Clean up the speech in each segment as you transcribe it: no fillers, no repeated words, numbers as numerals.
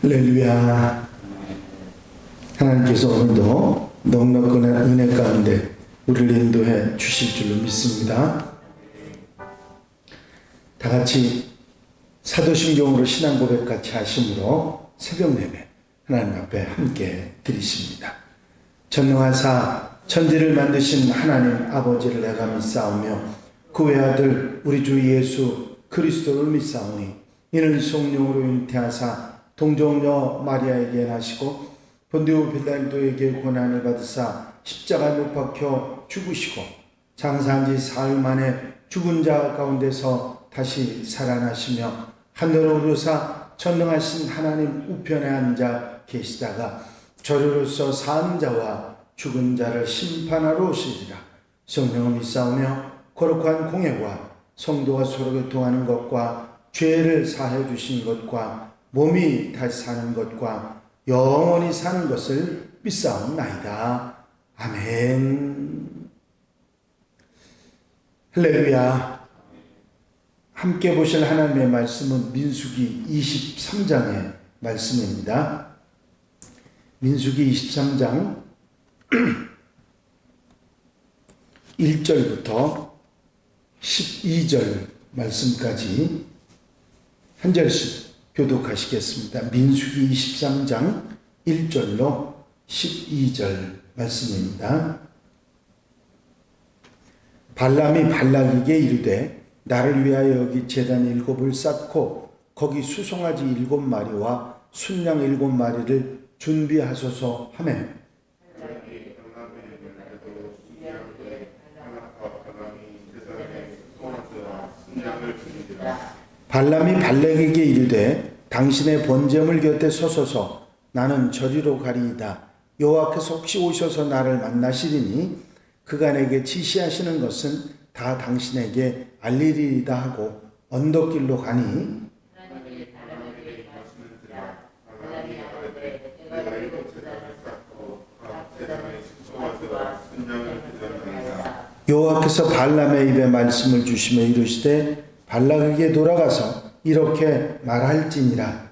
할렐루야. 하나님께서 오늘도 넉넉한 은혜 가운데 우리를 인도해 주실 줄로 믿습니다. 다 같이 사도신경으로 신앙 고백 같이 하심으로 새벽 예배 하나님 앞에 함께 드리십니다. 전능하사 천지를 만드신 하나님 아버지를 내가 믿사오며 그 외아들 우리 주 예수 그리스도를 믿사오니 이는 성령으로 잉태하사 동정녀 마리아에게 나시고 본디오 빌라도에게 고난을 받으사 십자가에 못 박혀 죽으시고 장사한 지 사흘 만에 죽은 자 가운데서 다시 살아나시며 하늘로 오르사 전능하신 하나님 우편에 앉아 계시다가 저리로서 산 자와 죽은 자를 심판하러 오시리라. 성령을 믿사오며 거룩한 공예와 성도가 서로 교통하는 것과 죄를 사해 주신 것과 몸이 다시 사는 것과 영원히 사는 것을 믿사옵나이다. 아멘. 할렐루야. 함께 보실 하나님의 말씀은 민수기 23장의 말씀입니다. 민수기 23장 1절부터 12절 말씀까지 한 절씩 교독하시겠습니다. 민수기 23장 1절로 12절 말씀입니다. 발람이 발락에게 이르되 나를 위하여 여기 제단 7을 쌓고 거기 수송아지 7마리와 순양 7마리를 준비하소서 하매 발람이 발락에게 이르되 당신의 번제물 곁에 서소서 나는 저리로 가리이다. 여호와께서 혹시 오셔서 나를 만나시리니 그가 내게 지시하시는 것은 다 당신에게 알리리이다 하고 언덕길로 가니 여호와께서 발람의 입에 말씀을 주시며 이르시되 발락에게 돌아가서 이렇게 말할지니라.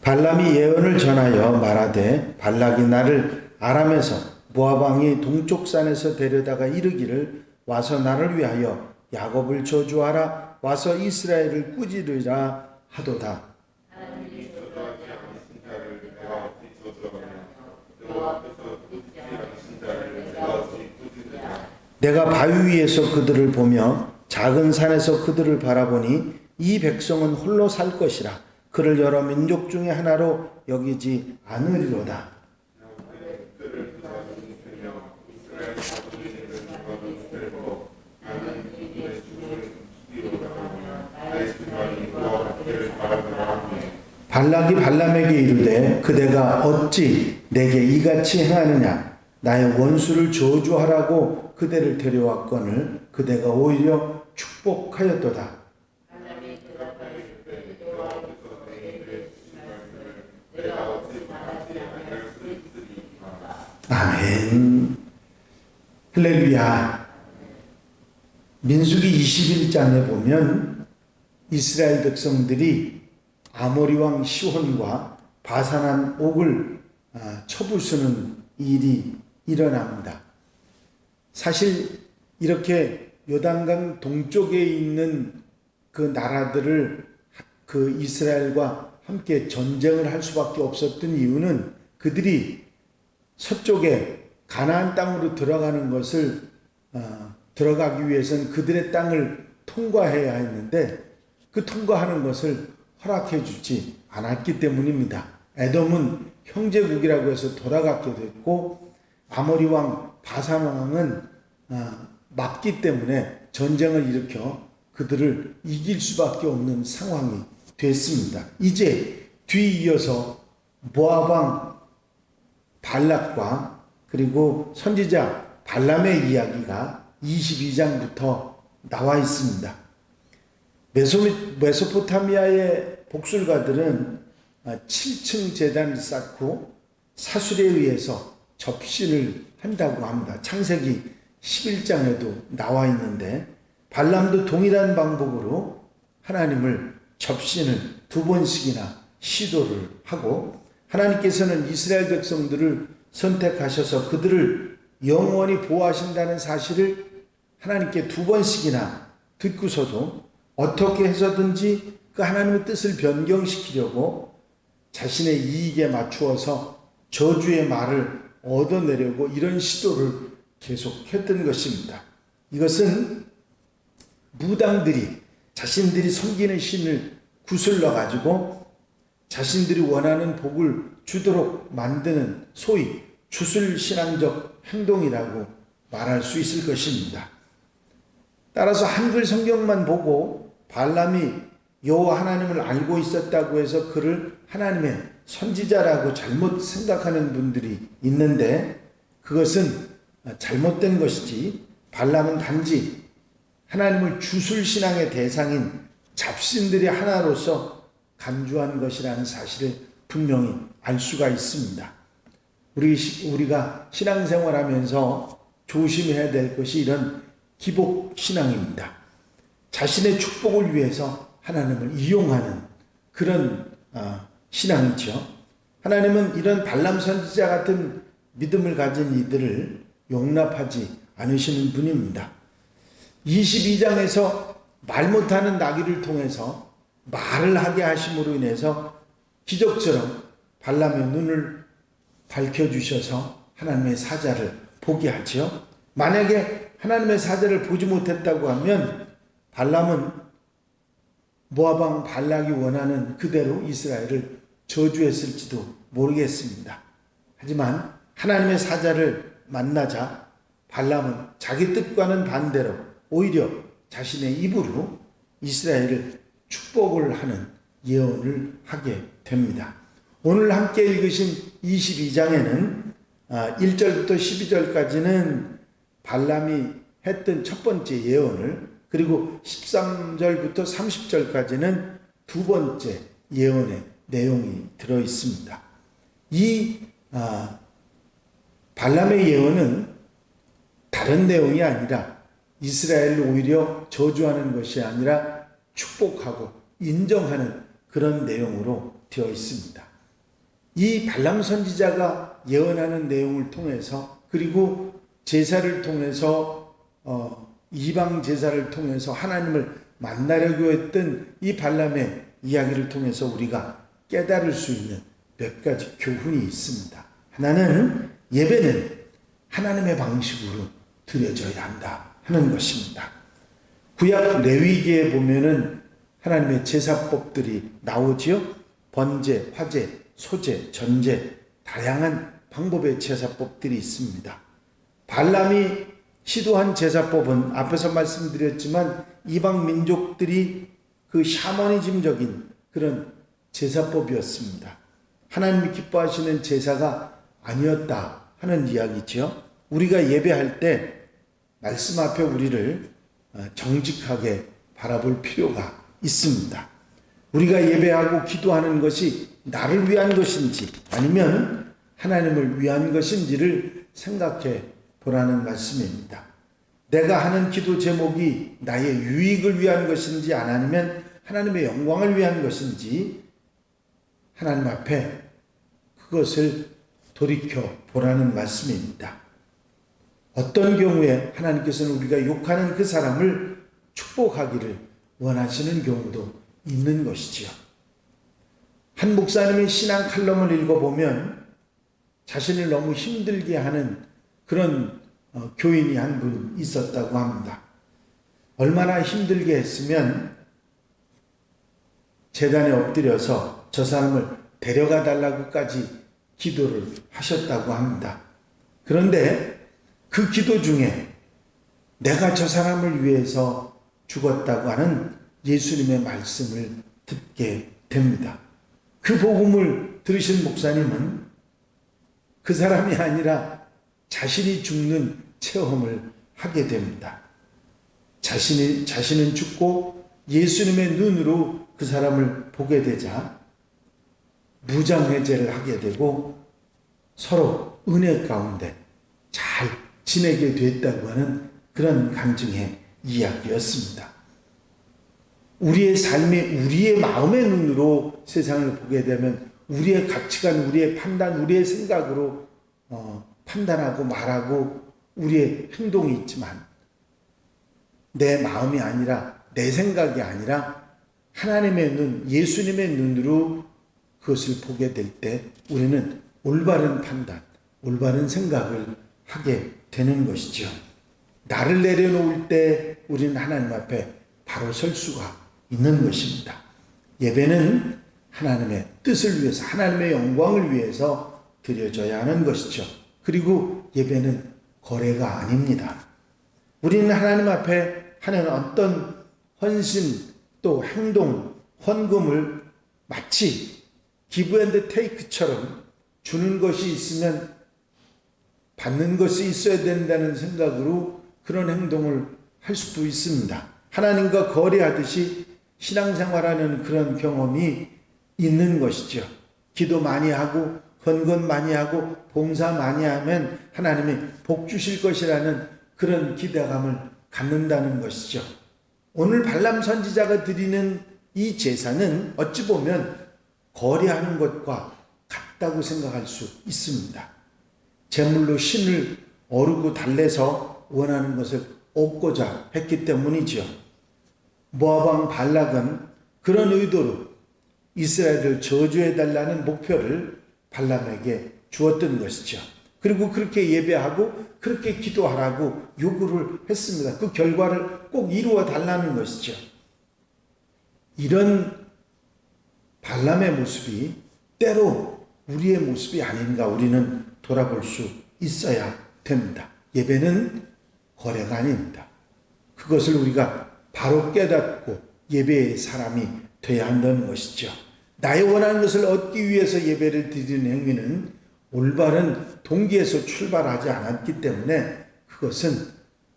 발람이 예언을 전하여 말하되 발락이 나를 아람에서 모압 왕이 동쪽 산에서 데려다가 이르기를 와서 나를 위하여 야곱을 저주하라 와서 이스라엘을 꾸짖으라 하도다. 내가 바위 위에서 그들을 보며 작은 산에서 그들을 바라보니 이 백성은 홀로 살 것이라 그를 여러 민족 중에 하나로 여기지 않으리로다. 발락이 발람에게 이르되 그대가 어찌 내게 이같이 행하느냐 나의 원수를 저주하라고 그대를 데려왔거늘 그대가 오히려 축복하였도다. 아멘. 할렐루야. 민수기 21장에 보면 이스라엘 백성들이 아모리 왕 시혼과 바산한 옥을 쳐부수는 일이 일어납니다. 사실 이렇게 요단강 동쪽에 있는 그 나라들을 그 이스라엘과 함께 전쟁을 할 수밖에 없었던 이유는 그들이 서쪽에 가나안 땅으로 들어가는 것을 들어가기 위해서는 그들의 땅을 통과해야 했는데 그 통과하는 것을 허락해 주지 않았기 때문입니다. 에돔은 형제국이라고 해서 돌아가게 됐고 아모리 왕 바산 왕은 막기 때문에 전쟁을 일으켜 그들을 이길 수밖에 없는 상황이 됐습니다. 이제 뒤이어서 모압 왕 발락과 그리고 선지자 발람의 이야기가 22장부터 나와 있습니다. 메소포타미아의 복술가들은 7층 제단을 쌓고 사술에 의해서 접신을 한다고 합니다. 창세기 11장에도 나와 있는데 발람도 동일한 방법으로 하나님을 접신을 2번씩이나 시도를 하고 하나님께서는 이스라엘 백성들을 선택하셔서 그들을 영원히 보호하신다는 사실을 하나님께 2번씩이나 듣고서도 어떻게 해서든지 그 하나님의 뜻을 변경시키려고 자신의 이익에 맞추어서 저주의 말을 얻어내려고 이런 시도를 계속했던 것입니다. 이것은 무당들이 자신들이 섬기는 신을 구슬러 가지고 자신들이 원하는 복을 주도록 만드는 소위 주술신앙적 행동이라고 말할 수 있을 것입니다. 따라서 한글 성경만 보고 발람이 여호와 하나님을 알고 있었다고 해서 그를 하나님의 선지자라고 잘못 생각하는 분들이 있는데 그것은 잘못된 것이지 발람은 단지 하나님을 주술신앙의 대상인 잡신들이 하나로서 간주한 것이라는 사실을 분명히 알 수가 있습니다. 우리가 신앙생활하면서 조심해야 될 것이 이런 기복신앙입니다. 자신의 축복을 위해서 하나님을 이용하는 그런 신앙이죠. 하나님은 이런 발람 선지자 같은 믿음을 가진 이들을 용납하지 않으시는 분입니다. 22장에서 말 못하는 나귀를 통해서 말을 하게 하심으로 인해서 기적처럼 발람의 눈을 밝혀주셔서 하나님의 사자를 보게 하죠. 만약에 하나님의 사자를 보지 못했다고 하면 발람은 모압 왕 발락이 원하는 그대로 이스라엘을 저주했을지도 모르겠습니다. 하지만 하나님의 사자를 만나자 발람은 자기 뜻과는 반대로 오히려 자신의 입으로 이스라엘을 축복을 하는 예언을 하게 됩니다. 오늘 함께 읽으신 22장에는 1절부터 12절까지는 발람이 했던 첫 번째 예언을, 그리고 13절부터 30절까지는 두 번째 예언의 내용이 들어 있습니다. 이 발람의 예언은 다른 내용이 아니라 이스라엘을 오히려 저주하는 것이 아니라 축복하고 인정하는 그런 내용으로 되어 있습니다. 이 발람 선지자가 예언하는 내용을 통해서, 그리고 제사를 통해서 이방 제사를 통해서 하나님을 만나려고 했던 이 발람의 이야기를 통해서 우리가 깨달을 수 있는 몇 가지 교훈이 있습니다. 하나는 예배는 하나님의 방식으로 드려져야 한다 하는 것입니다. 구약 레위기에 보면은 하나님의 제사법들이 나오지요. 번제, 화제, 소제, 전제, 다양한 방법의 제사법들이 있습니다. 발람이 시도한 제사법은 앞에서 말씀드렸지만 이방 민족들이 그 샤머니즘적인 그런 제사법이었습니다. 하나님이 기뻐하시는 제사가 아니었다 하는 이야기죠. 우리가 예배할 때 말씀 앞에 우리를 정직하게 바라볼 필요가 있습니다. 우리가 예배하고 기도하는 것이 나를 위한 것인지 아니면 하나님을 위한 것인지를 생각해 보라는 말씀입니다. 내가 하는 기도 제목이 나의 유익을 위한 것인지 아니면 하나님의 영광을 위한 것인지 하나님 앞에 그것을 돌이켜 보라는 말씀입니다. 어떤 경우에 하나님께서는 우리가 욕하는 그 사람을 축복하기를 원하시는 경우도 있는 것이지요. 한 목사님의 신앙 칼럼을 읽어보면 자신을 너무 힘들게 하는 그런 교인이 한 분 있었다고 합니다. 얼마나 힘들게 했으면 제단에 엎드려서 저 사람을 데려가 달라고까지 기도를 하셨다고 합니다. 그런데 그 기도 중에 내가 저 사람을 위해서 죽었다고 하는 예수님의 말씀을 듣게 됩니다. 그 복음을 들으신 목사님은 그 사람이 아니라 자신이 죽는 체험을 하게 됩니다. 자신은 죽고 예수님의 눈으로 그 사람을 보게 되자 무장해제를 하게 되고 서로 은혜 가운데 잘 지내게 됐다고 하는 그런 간증의 이야기였습니다. 우리의 삶이 우리의 마음의 눈으로 세상을 보게 되면 우리의 가치관, 우리의 판단, 우리의 생각으로 판단하고 말하고 우리의 행동이 있지만 내 마음이 아니라 내 생각이 아니라 하나님의 눈, 예수님의 눈으로 그것을 보게 될 때 우리는 올바른 판단, 올바른 생각을 하게 되는 것이죠. 나를 내려놓을 때 우리는 하나님 앞에 바로 설 수가 있는 것입니다. 예배는 하나님의 뜻을 위해서, 하나님의 영광을 위해서 드려져야 하는 것이죠. 그리고 예배는 거래가 아닙니다. 우리는 하나님 앞에 하는 어떤 헌신 또 행동, 헌금을 마치 기브 앤드 테이크처럼 주는 것이 있으면 받는 것이 있어야 된다는 생각으로 그런 행동을 할 수도 있습니다. 하나님과 거래하듯이 신앙생활하는 그런 경험이 있는 것이죠. 기도 많이 하고 헌금 많이 하고 봉사 많이 하면 하나님이 복 주실 것이라는 그런 기대감을 갖는다는 것이죠. 오늘 발람 선지자가 드리는 이 제사는 어찌 보면 거래하는 것과 같다고 생각할 수 있습니다. 제물로 신을 어루고 달래서 원하는 것을 얻고자 했기 때문이죠. 모압 왕 발락은 그런 의도로 이스라엘을 저주해달라는 목표를 발람에게 주었던 것이죠. 그리고 그렇게 예배하고 그렇게 기도하라고 요구를 했습니다. 그 결과를 꼭 이루어 달라는 것이죠. 이런 발람의 모습이 때로 우리의 모습이 아닌가 우리는 돌아볼 수 있어야 됩니다. 예배는 거래가 아닙니다. 그것을 우리가 바로 깨닫고 예배의 사람이 되어야 한다는 것이죠. 나의 원하는 것을 얻기 위해서 예배를 드리는 행위는 올바른 동기에서 출발하지 않았기 때문에 그것은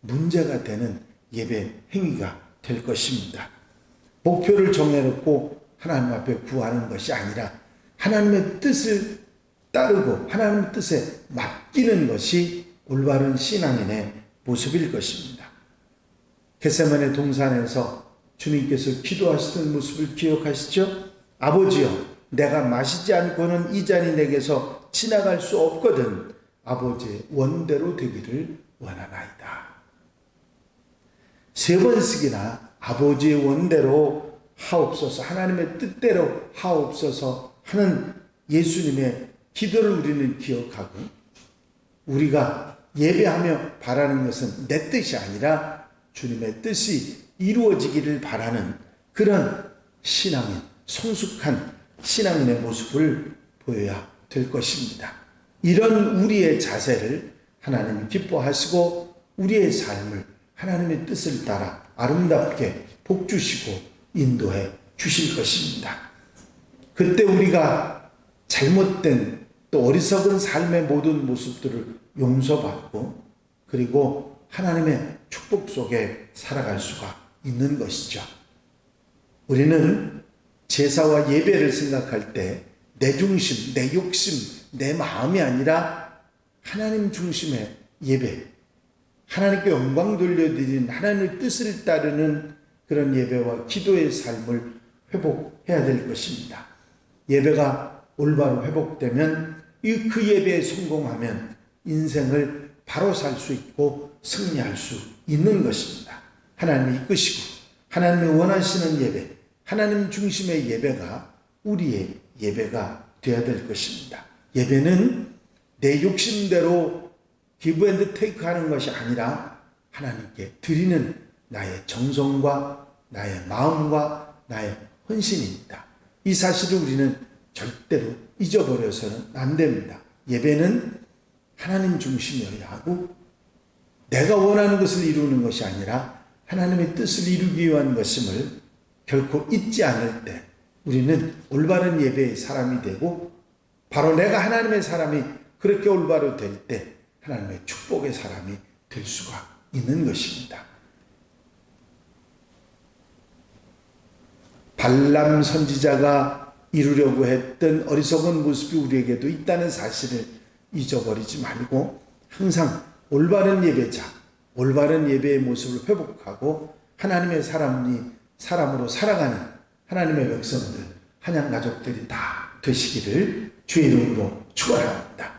문제가 되는 예배 행위가 될 것입니다. 목표를 정해놓고 하나님 앞에 구하는 것이 아니라 하나님의 뜻을 따르고 하나님의 뜻에 맡기는 것이 올바른 신앙인의 모습일 것입니다. 겟세마네 동산에서 주님께서 기도하시던 모습을 기억하시죠? 아버지여, 내가 마시지 않고는 이 잔이 내게서 지나갈 수 없거든 아버지의 원대로 되기를 원하나이다. 3번씩이나 아버지의 원대로 하옵소서, 하나님의 뜻대로 하옵소서 하는 예수님의 기도를 우리는 기억하고 우리가 예배하며 바라는 것은 내 뜻이 아니라 주님의 뜻이 이루어지기를 바라는 그런 신앙인, 성숙한 신앙인의 모습을 보여야 될 것입니다. 이런 우리의 자세를 하나님이 기뻐하시고 우리의 삶을 하나님의 뜻을 따라 아름답게 복주시고 인도해 주실 것입니다. 그때 우리가 잘못된 또 어리석은 삶의 모든 모습들을 용서받고 그리고 하나님의 축복 속에 살아갈 수가 있는 것이죠. 우리는 제사와 예배를 생각할 때 내 중심, 내 욕심, 내 마음이 아니라 하나님 중심의 예배, 하나님께 영광 돌려드리는 하나님의 뜻을 따르는 그런 예배와 기도의 삶을 회복해야 될 것입니다. 예배가 올바로 회복되면 그 예배에 성공하면 인생을 바로 살 수 있고 승리할 수 있는 것입니다. 하나님이 이끄시고 하나님이 원하시는 예배, 하나님 중심의 예배가 우리의 예배가 되어야 될 것입니다. 예배는 내 욕심대로 기브 앤드 테이크 하는 것이 아니라 하나님께 드리는 나의 정성과 나의 마음과 나의 헌신입니다. 이 사실을 우리는 절대로 잊어버려서는 안 됩니다. 예배는 하나님 중심이어야 하고 내가 원하는 것을 이루는 것이 아니라 하나님의 뜻을 이루기 위한 것임을 결코 잊지 않을 때 우리는 올바른 예배의 사람이 되고 바로 내가 하나님의 사람이 그렇게 올바로 될 때 하나님의 축복의 사람이 될 수가 있는 것입니다. 발람 선지자가 이루려고 했던 어리석은 모습이 우리에게도 있다는 사실을 잊어버리지 말고 항상 올바른 예배자, 올바른 예배의 모습을 회복하고 하나님의 사람으로 살아가는 하나님의 백성들, 한양 가족들이 다 되시기를 주의 이름으로 축원합니다.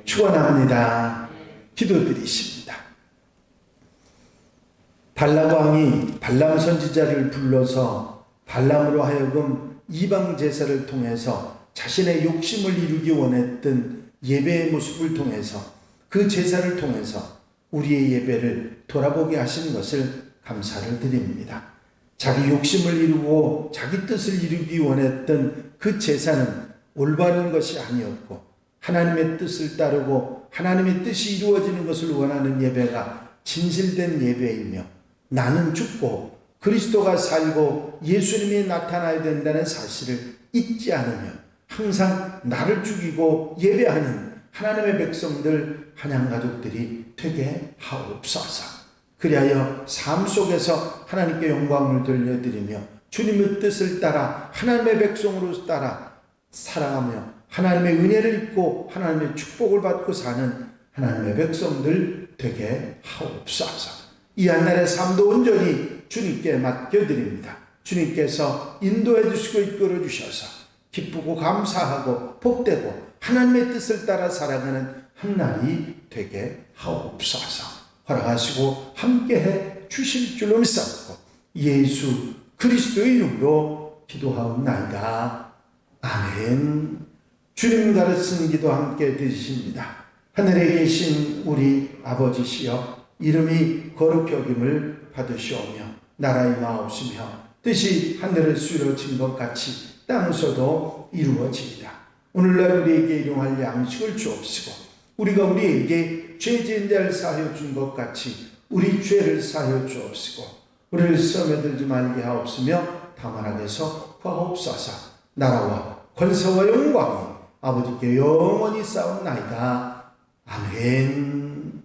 축원합니다. 기도드리십니다. 발람 왕이 발람 선지자를 불러서 발람으로 하여금 이방 제사를 통해서 자신의 욕심을 이루기 원했던 예배의 모습을 통해서 그 제사를 통해서 우리의 예배를 돌아보게 하신 것을 감사를 드립니다. 자기 욕심을 이루고 자기 뜻을 이루기 원했던 그 제사는 올바른 것이 아니었고 하나님의 뜻을 따르고 하나님의 뜻이 이루어지는 것을 원하는 예배가 진실된 예배이며 나는 죽고 그리스도가 살고 예수님이 나타나야 된다는 사실을 잊지 않으며 항상 나를 죽이고 예배하는 하나님의 백성들 한양 가족들이 되게 하옵소서. 그리하여 삶 속에서 하나님께 영광을 돌려드리며 주님의 뜻을 따라 하나님의 백성으로 따라 살아가며 하나님의 은혜를 입고 하나님의 축복을 받고 사는 하나님의 백성들 되게 하옵소서. 이 한날의 삶도 온전히 주님께 맡겨드립니다. 주님께서 인도해 주시고 이끌어 주셔서 기쁘고 감사하고 복되고 하나님의 뜻을 따라 살아가는 한날이 되게 하옵소서. 허락하시고 함께해 주실 줄로 믿사옵고 예수 그리스도의 이름으로 기도하옵나이다. 아멘. 주님 가르치는 기도 함께 드리십니다. 하늘에 계신 우리 아버지시여 이름이 거룩히 여김을 받으시오며 나라의 마옵시며 뜻이 하늘에서 이루어진 것 같이 땅에서도 이루어지이다. 오늘날 우리에게 일용할 양식을 주옵시고 우리가 우리에게 죄 지은 자를 사하여 준 것 같이 우리 죄를 사하여 주옵시고 우리를 시험에 들지 말게 하옵시며 다만 악에서 구하옵소서. 나라와 권세와 영광이 아버지께 영원히 싸움나이다. 아멘.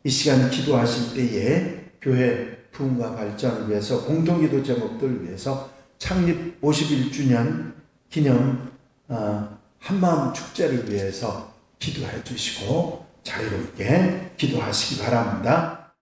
이 시간 기도하실 때에 교회 부흥과 발전을 위해서 공동기도 제목들을 위해서 창립 51주년 기념 한마음 축제를 위해서 기도해 주시고 자유롭게 기도하시기 바랍니다.